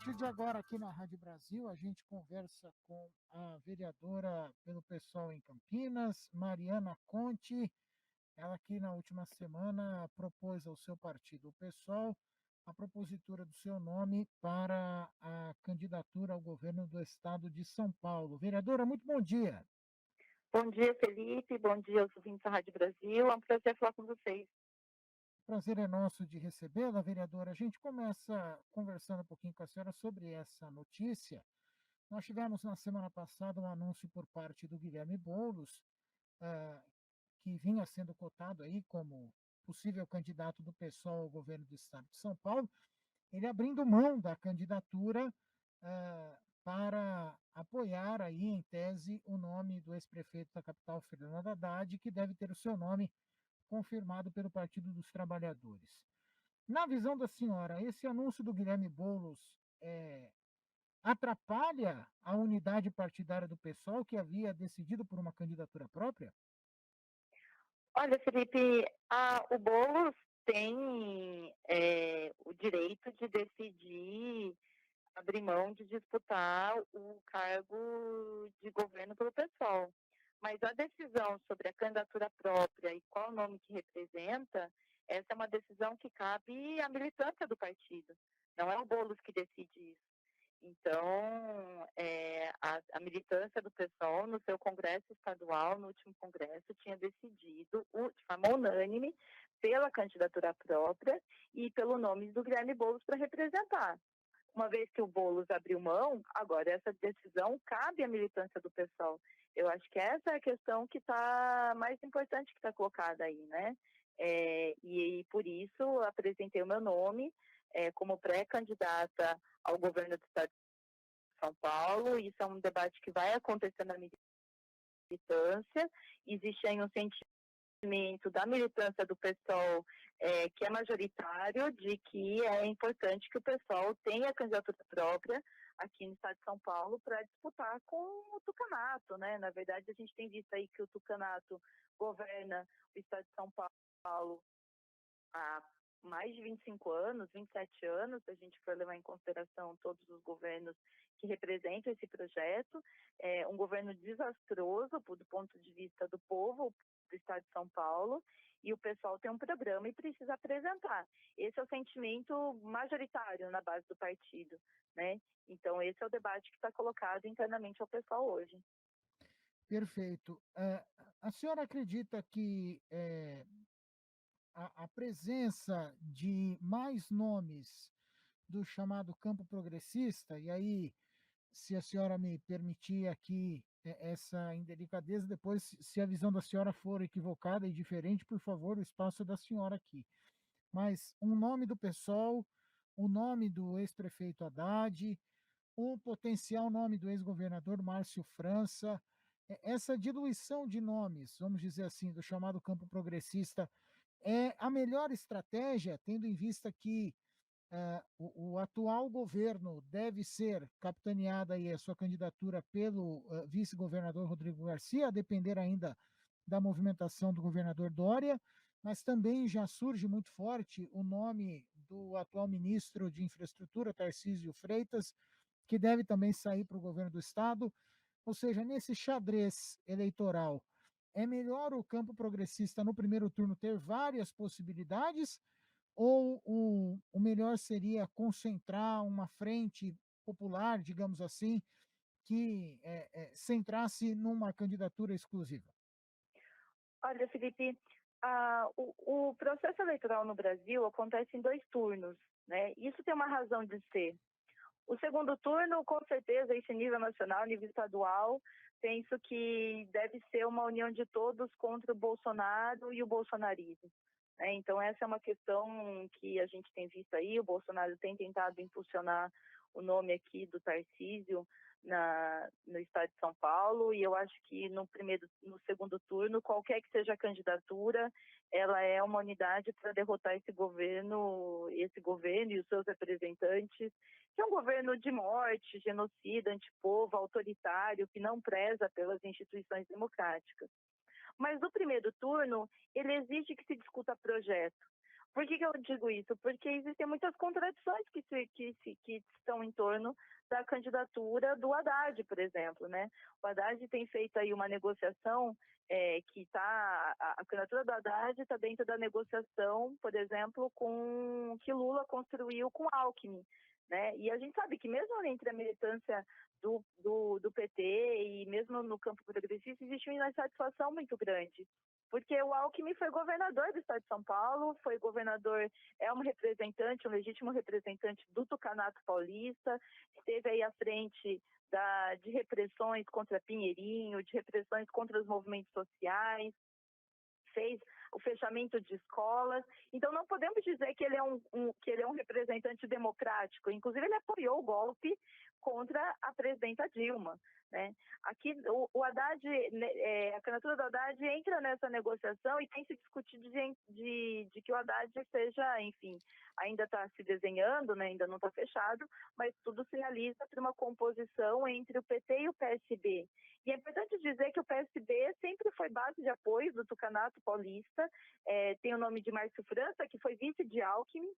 partir de agora, aqui na Rádio Brasil, a gente conversa com a vereadora pelo PSOL em Campinas, Mariana Conte. Ela que na última semana propôs ao seu partido, o PSOL, a propositura do seu nome para a candidatura ao governo do estado de São Paulo. Vereadora, muito bom dia. Bom dia, Felipe. Bom dia aos ouvintes da Rádio Brasil. É um prazer falar com vocês. Prazer é nosso de recebê-la, vereadora. A gente começa conversando um pouquinho com a senhora sobre essa notícia. Nós tivemos na semana passada um anúncio por parte do Guilherme Boulos, ah, que vinha sendo cotado aí como possível candidato do PSOL ao governo do estado de São Paulo, ele abrindo mão da candidatura para apoiar aí, em tese, o nome do ex-prefeito da capital, Fernando Haddad, que deve ter o seu nome confirmado pelo Partido dos Trabalhadores. Na visão da senhora, esse anúncio do Guilherme Boulos atrapalha a unidade partidária do PSOL, que havia decidido por uma candidatura própria? Olha, Felipe, o Boulos tem o direito de decidir abrir mão de disputar o cargo de governo pelo PSOL. Mas a decisão sobre a candidatura própria e qual nome que representa, essa é uma decisão que cabe à militância do partido. Não é o Boulos que decide isso. Então, a militância do PSOL, no seu congresso estadual, no último congresso, tinha decidido, de forma unânime, pela candidatura própria e pelo nome do Guilherme Boulos para representar. Uma vez que o Boulos abriu mão, agora essa decisão cabe à militância do PSOL. Eu acho que essa é a questão que está mais importante que está colocada aí, né? E por isso apresentei o meu nome como pré-candidata ao governo do estado de São Paulo. Isso é um debate que vai acontecer na militância. Existe aí um sentimento da militância do PSOL, que é majoritário, de que é importante que o PSOL tenha candidatura própria aqui no estado de São Paulo para disputar com o Tucanato, né? Na verdade, a gente tem visto aí que o Tucanato governa o estado de São Paulo há mais de 25 anos, 27 anos, se a gente for levar em consideração todos os governos que representam esse projeto. É um governo desastroso do ponto de vista do povo do estado de São Paulo, e o pessoal tem um programa e precisa apresentar. Esse é o sentimento majoritário na base do partido, né? Então, esse é o debate que está colocado internamente ao pessoal hoje. Perfeito. A senhora acredita que a presença de mais nomes do chamado campo progressista, e aí, se a senhora me permitir aqui essa indelicadeza, depois, se a visão da senhora for equivocada e diferente, por favor, o espaço é da senhora aqui. Mas um nome do PSOL, o nome do ex-prefeito Haddad, o potencial nome do ex-governador Márcio França, essa diluição de nomes, vamos dizer assim, do chamado campo progressista, é a melhor estratégia, tendo em vista que o atual governo deve ser capitaneada aí a sua candidatura pelo vice-governador Rodrigo Garcia, a depender ainda da movimentação do governador Dória, mas também já surge muito forte o nome do atual ministro de Infraestrutura, Tarcísio Freitas, que deve também sair para o governo do estado. Ou seja, nesse xadrez eleitoral, é melhor o campo progressista no primeiro turno ter várias possibilidades, ou o melhor seria concentrar uma frente popular, digamos assim, que centrasse numa candidatura exclusiva? Olha, Felipe, o processo eleitoral no Brasil acontece em 2 turnos, né? Isso tem uma razão de ser. O segundo turno, com certeza, esse nível nacional, nível estadual, penso que deve ser uma união de todos contra o Bolsonaro e o bolsonarismo, né? Então, essa é uma questão que a gente tem visto aí. O Bolsonaro tem tentado impulsionar o nome aqui do Tarcísio no estado de São Paulo, e eu acho que no segundo turno, qualquer que seja a candidatura, ela é uma unidade para derrotar esse governo e os seus representantes, que é um governo de morte, genocida, antipovo, autoritário, que não preza pelas instituições democráticas. Mas no primeiro turno, ele exige que se discuta projeto. Por que eu digo isso? Porque existem muitas contradições que estão em torno da candidatura do Haddad, por exemplo, né? O Haddad tem feito aí uma negociação que está a candidatura do Haddad está dentro da negociação, por exemplo, com que Lula construiu com Alckmin, né? E a gente sabe que mesmo entre a militância do PT e mesmo no campo progressista existe uma insatisfação muito grande, porque o Alckmin foi governador do estado de São Paulo, foi governador, é um representante, um legítimo representante do Tucanato Paulista, esteve aí à frente de repressões contra Pinheirinho, de repressões contra os movimentos sociais, fez o fechamento de escolas. Então não podemos dizer que ele é que ele é um representante democrático. Inclusive ele apoiou o golpe contra a presidenta Dilma, né? Aqui o Haddad, a candidatura do Haddad entra nessa negociação e tem se discutido de que o Haddad seja, enfim, ainda está se desenhando, né? Ainda não está fechado, mas tudo sinaliza para uma composição entre o PT e o PSB. E é importante dizer que o PSB sempre foi base de apoio do Tucanato Paulista, tem o nome de Márcio França, que foi vice de Alckmin,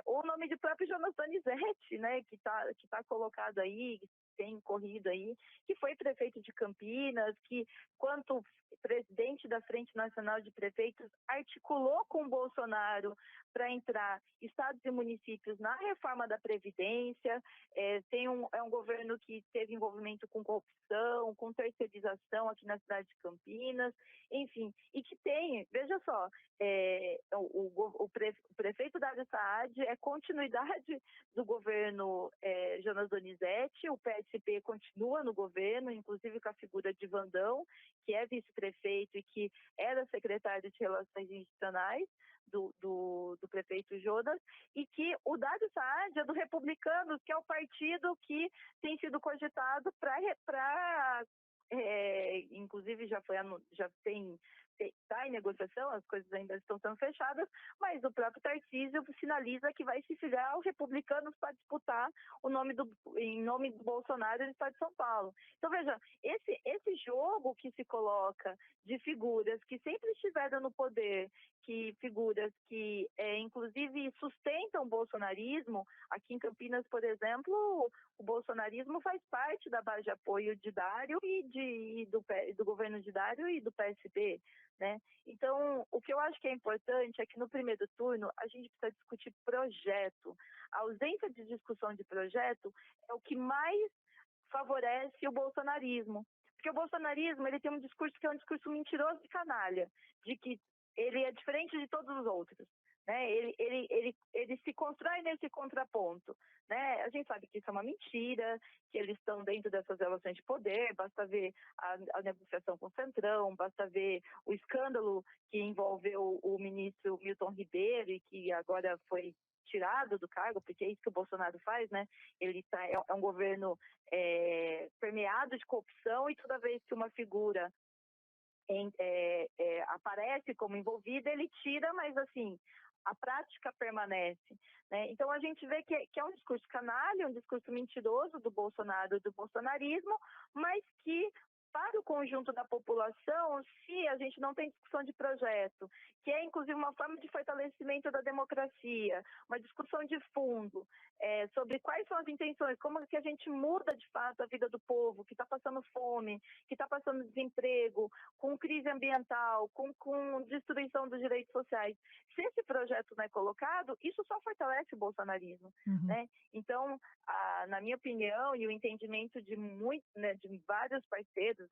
ou o nome de próprio Jonas Donizete, né, que tá colocado aí, tem corrido aí, que foi prefeito de Campinas, que, quanto presidente da Frente Nacional de Prefeitos, articulou com o Bolsonaro para entrar estados e municípios na reforma da Previdência, é um governo que teve envolvimento com corrupção, com terceirização aqui na cidade de Campinas, enfim, e que tem, veja só, o prefeito Dário Saad é continuidade do governo Jonas Donizete, o PSB continua no governo, inclusive com a figura de Vandão, que é vice-prefeito e que era secretário de Relações Institucionais do prefeito Jonas, e que o Dário Saad é do Republicanos, que é o partido que tem sido cogitado para inclusive já tem está em negociação, as coisas ainda estão sendo fechadas, mas o próprio Tarcísio sinaliza que vai se filiar aos Republicanos para disputar em nome do Bolsonaro no estado de São Paulo. Então, veja, esse jogo que se coloca de figuras que sempre estiveram no poder, figuras que, inclusive, sustentam o bolsonarismo, aqui em Campinas, por exemplo, o bolsonarismo faz parte da base de apoio de Dário e do governo de Dário e do PSB, né? Então, o que eu acho que é importante é que no primeiro turno a gente precisa discutir projeto. A ausência de discussão de projeto é o que mais favorece o bolsonarismo. Porque o bolsonarismo ele tem um discurso que é um discurso mentiroso e canalha, de que ele é diferente de todos os outros. Né? Ele se constrói nesse contraponto. Né? A gente sabe que isso é uma mentira, que eles estão dentro dessas relações de poder, basta ver a negociação com o Centrão, basta ver o escândalo que envolveu o ministro Milton Ribeiro e que agora foi tirado do cargo, porque é isso que o Bolsonaro faz, né? Ele é um governo permeado de corrupção, e toda vez que uma figura aparece como envolvida, ele tira, mas assim, a prática permanece. Né? Então a gente vê que é um discurso canalha, um discurso mentiroso do Bolsonaro e do bolsonarismo, mas que para o conjunto da população, se a gente não tem discussão de projeto, que é inclusive uma forma de fortalecimento da democracia, uma discussão de fundo sobre quais são as intenções, como que a gente muda de fato a vida do povo que está passando fome, que está passando desemprego, com crise ambiental, com destruição dos direitos sociais. Se esse projeto não é colocado, isso só fortalece o bolsonarismo. Uhum. Né? Então, na minha opinião, e o entendimento de de vários parceiros,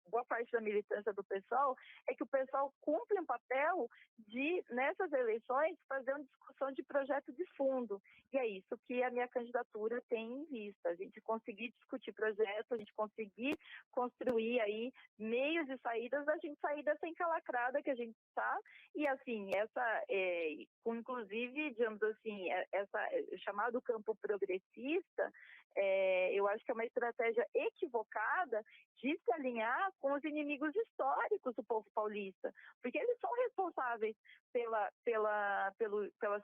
boa parte da militância do PSOL, é que o PSOL cumpre um papel de, nessas eleições, fazer uma discussão de projeto de fundo. E é isso que a minha candidatura tem em vista. A gente conseguir discutir projeto, a gente conseguir construir aí meios e saídas, a gente sair dessa encalacrada que a gente está. E, assim, inclusive, digamos assim, chamado campo progressista, eu acho que é uma estratégia equivocada de se alinhar com os inimigos históricos do povo paulista, porque eles são responsáveis pela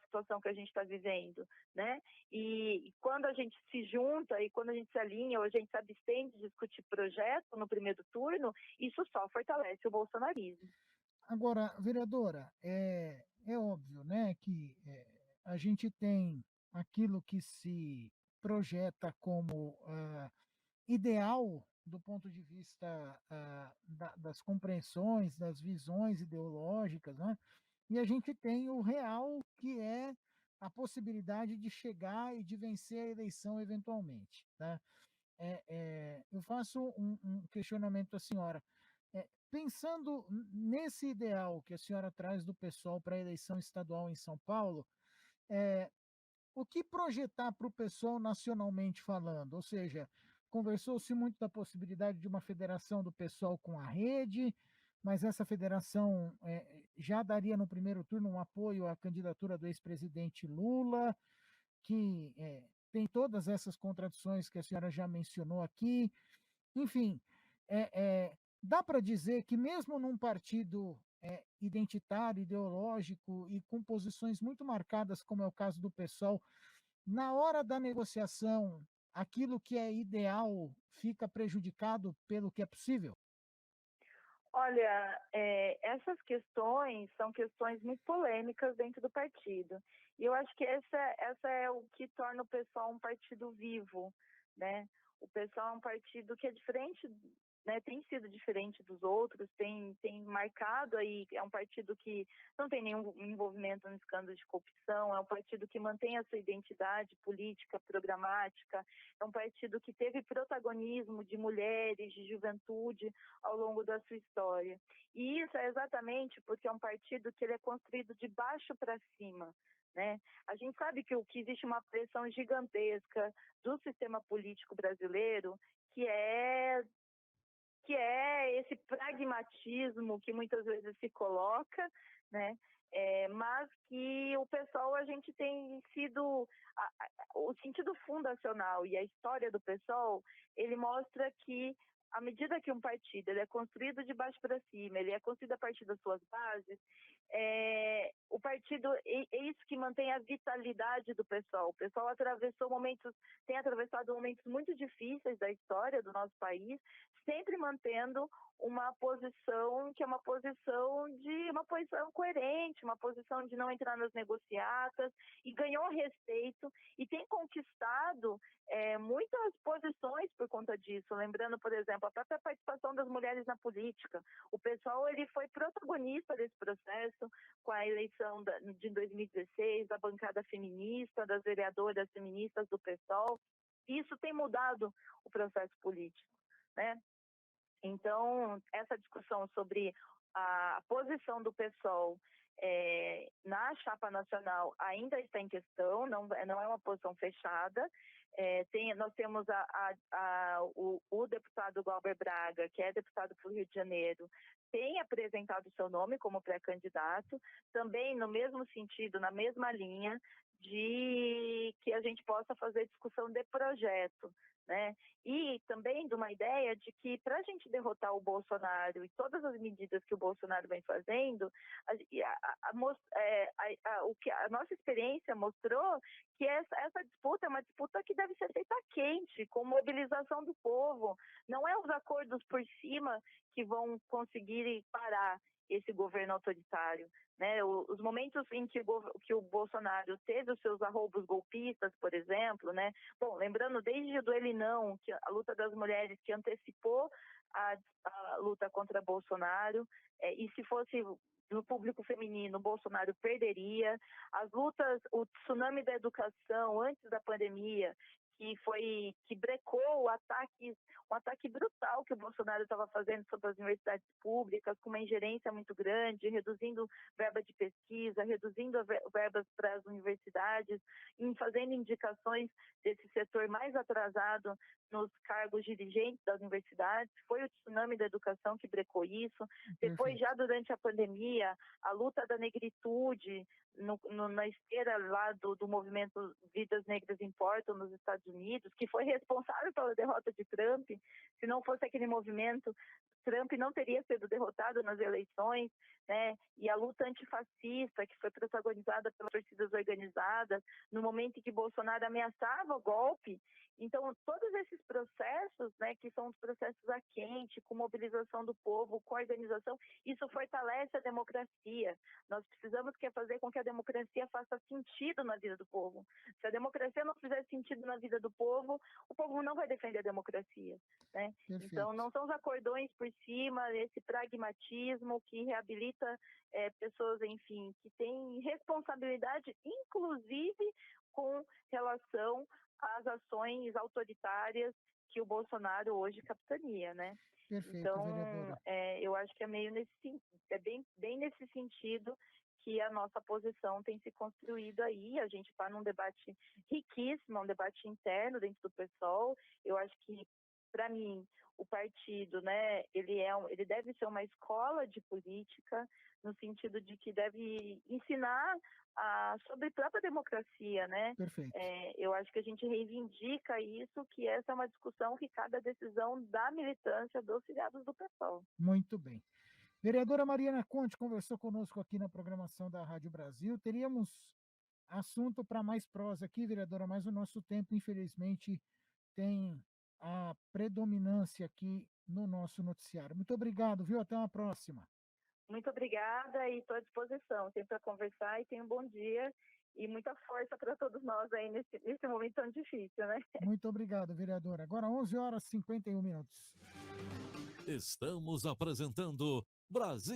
situação que a gente está vivendo, né? E quando a gente se junta e quando a gente se alinha ou a gente se abstém de discutir projeto no primeiro turno, isso só fortalece o bolsonarismo. Agora, vereadora, é óbvio, né, que a gente tem aquilo que se projeta como ideal do ponto de vista das compreensões, das visões ideológicas, né? E a gente tem o real, que é a possibilidade de chegar e de vencer a eleição eventualmente, tá? Eu faço um questionamento à senhora. Pensando nesse ideal que a senhora traz do pessoal para a eleição estadual em São Paulo, o que projetar para o pessoal nacionalmente falando? Ou seja, conversou-se muito da possibilidade de uma federação do pessoal com a rede, mas essa federação já daria no primeiro turno um apoio à candidatura do ex-presidente Lula, que tem todas essas contradições que a senhora já mencionou aqui. Enfim, dá para dizer que mesmo num partido identitário, ideológico e com posições muito marcadas, como é o caso do PSOL, na hora da negociação, aquilo que é ideal fica prejudicado pelo que é possível? Olha, essas questões são questões muito polêmicas dentro do partido. E eu acho que essa é o que torna o PSOL um partido vivo, né? O PSOL é um partido que é diferente, né? Tem sido diferente dos outros, tem marcado aí, é um partido que não tem nenhum envolvimento no escândalo de corrupção, é um partido que mantém a sua identidade política, programática, é um partido que teve protagonismo de mulheres, de juventude, ao longo da sua história. E isso é exatamente porque é um partido que ele é construído de baixo para cima. Né? A gente sabe que existe uma pressão gigantesca do sistema político brasileiro, que é que é esse pragmatismo que muitas vezes se coloca, né? Mas que o pessoal, a gente tem sido o sentido fundacional e a história do pessoal, ele mostra que à medida que um partido ele é construído de baixo para cima, ele é construído a partir das suas bases, o partido é isso que mantém a vitalidade do pessoal. O pessoal tem atravessado momentos muito difíceis da história do nosso país, sempre mantendo uma posição que é uma posição coerente, uma posição de não entrar nas negociatas, e ganhou respeito e tem conquistado muitas posições por conta disso. Lembrando, por exemplo, a própria participação das mulheres na política. O pessoal ele foi protagonista desse processo com a eleição de 2016, da bancada feminista, das vereadoras feministas do PSOL. Isso tem mudado o processo político, né? Então, essa discussão sobre a posição do PSOL na chapa nacional ainda está em questão, não é uma posição fechada. Nós temos o deputado Glauber Braga, que é deputado pelo Rio de Janeiro, tem apresentado seu nome como pré-candidato, também no mesmo sentido, na mesma linha, de que a gente possa fazer discussão de projeto, né? E também de uma ideia de que para a gente derrotar o Bolsonaro e todas as medidas que o Bolsonaro vem fazendo, a nossa experiência mostrou que essa disputa é uma disputa que deve ser feita quente, com mobilização do povo. Não é os acordos por cima que vão conseguir parar esse governo autoritário. Né? Os momentos em que o Bolsonaro teve os seus arroubos golpistas, por exemplo, né? Bom, lembrando desde o Ele Não, que a luta das mulheres que antecipou a luta contra Bolsonaro, e se fosse no público feminino, Bolsonaro perderia. As lutas, o tsunami da educação antes da pandemia, que brecou um ataque brutal que o Bolsonaro estava fazendo sobre as universidades públicas, com uma ingerência muito grande, reduzindo verba de pesquisa, reduzindo verbas para as universidades, fazendo indicações desse setor mais atrasado nos cargos dirigentes das universidades. Foi o tsunami da educação que brecou isso. Depois, Perfeito. já durante a pandemia, a luta da negritude, na esteira lá do movimento Vidas Negras Importam nos Estados Unidos, que foi responsável pela derrota de Trump. Se não fosse aquele movimento, Trump não teria sido derrotado nas eleições, né? E a luta antifascista, que foi protagonizada pelas torcidas organizadas, no momento em que Bolsonaro ameaçava o golpe. Então, todos esses processos, né, que são os processos a quente, com mobilização do povo, com organização, isso fortalece a democracia. Nós precisamos fazer com que a democracia faça sentido na vida do povo. Se a democracia não fizer sentido na vida do povo, o povo não vai defender a democracia, né? Então, Perfeito. não são os acordões por cima, esse pragmatismo que reabilita pessoas, enfim, que têm responsabilidade, inclusive com relação às ações autoritárias que o Bolsonaro hoje capitania, né? Perfeito, Então, vereadora. eu acho que é meio bem nesse sentido que a nossa posição tem se construído aí. A gente está num debate riquíssimo, um debate interno dentro do PSOL. Eu acho que, para mim, o partido, né, ele deve ser uma escola de política, no sentido de que deve ensinar sobre a própria democracia, né? Perfeito. Eu acho que a gente reivindica isso, que essa é uma discussão que cabe à decisão da militância dos filiados do PSOL. Muito bem. Vereadora Mariana Conte conversou conosco aqui na programação da Rádio Brasil. Teríamos assunto para mais prosa aqui, vereadora, mas o nosso tempo, infelizmente, tem a predominância aqui no nosso noticiário. Muito obrigado, viu? Até uma próxima. Muito obrigada e estou à disposição, sempre para conversar, e tenha um bom dia e muita força para todos nós aí nesse momento tão difícil, né? Muito obrigado, vereadora. Agora 11 horas e 51 minutos. Estamos apresentando Brasil.